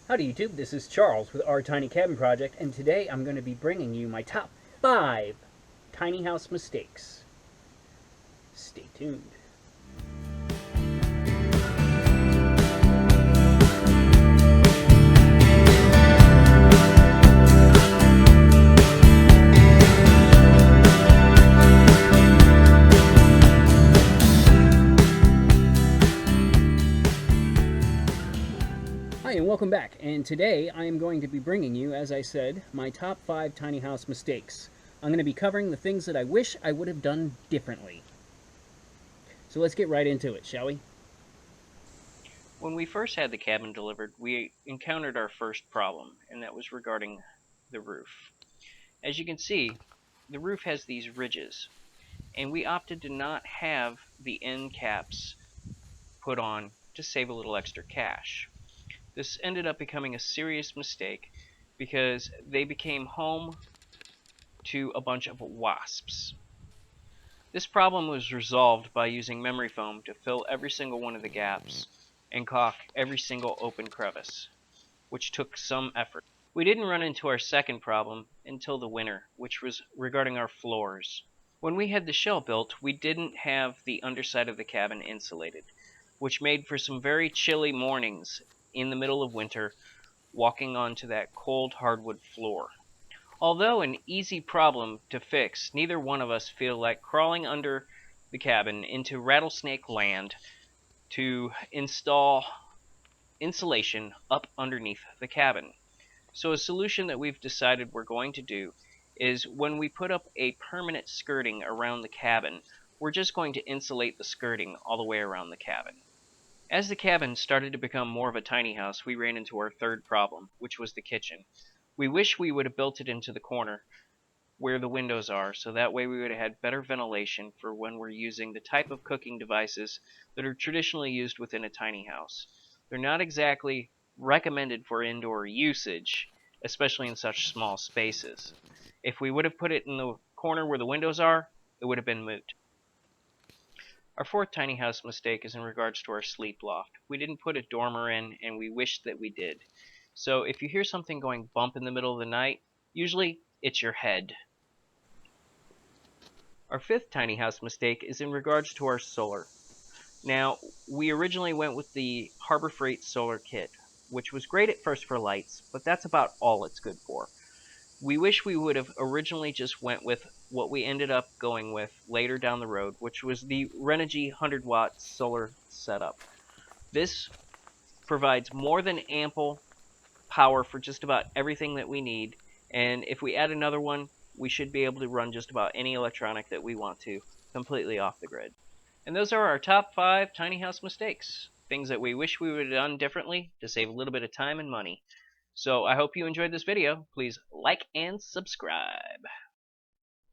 Howdy YouTube, this is Charles with Our Tiny Cabin Project, and today I'm going to be bringing you my top 5 tiny house mistakes. Stay tuned. Hi and welcome back, and today I am going to be bringing you, as I said, my top 5 tiny house mistakes. I'm going to be covering the things that I wish I would have done differently. So let's get right into it, shall we? When we first had the cabin delivered, we encountered our first problem, and that was regarding the roof. As you can see, the roof has these ridges, and we opted to not have the end caps put on to save a little extra cash. This ended up becoming a serious mistake because they became home to a bunch of wasps. This problem was resolved by using memory foam to fill every single one of the gaps and caulk every single open crevice, which took some effort. We didn't run into our second problem until the winter, which was regarding our floors. When we had the shell built, we didn't have the underside of the cabin insulated, which made for some very chilly mornings in the middle of winter walking onto that cold hardwood floor. Although an easy problem to fix, neither one of us feel like crawling under the cabin into rattlesnake land to install insulation up underneath the cabin. So a solution that we've decided we're going to do is when we put up a permanent skirting around the cabin, we're just going to insulate the skirting all the way around the cabin. As the cabin started to become more of a tiny house, we ran into our third problem, which was the kitchen. We wish we would have built it into the corner where the windows are, so that way we would have had better ventilation for when we're using the type of cooking devices that are traditionally used within a tiny house. They're not exactly recommended for indoor usage, especially in such small spaces. If we would have put it in the corner where the windows are, it would have been moot. Our fourth tiny house mistake is in regards to our sleep loft. We didn't put a dormer in, and we wish that we did. So if you hear something going bump in the middle of the night, usually it's your head. Our fifth tiny house mistake is in regards to our solar. Now, we originally went with the Harbor Freight solar kit, which was great at first for lights, but that's about all it's good for. We wish we would have originally just went with what we ended up going with later down the road, which was the Renogy 100-watt solar setup. This provides more than ample power for just about everything that we need, and if we add another one, we should be able to run just about any electronic that we want to completely off the grid. And those are our top 5 tiny house mistakes, things that we wish we would have done differently to save a little bit of time and money. So I hope you enjoyed this video. Please like and subscribe.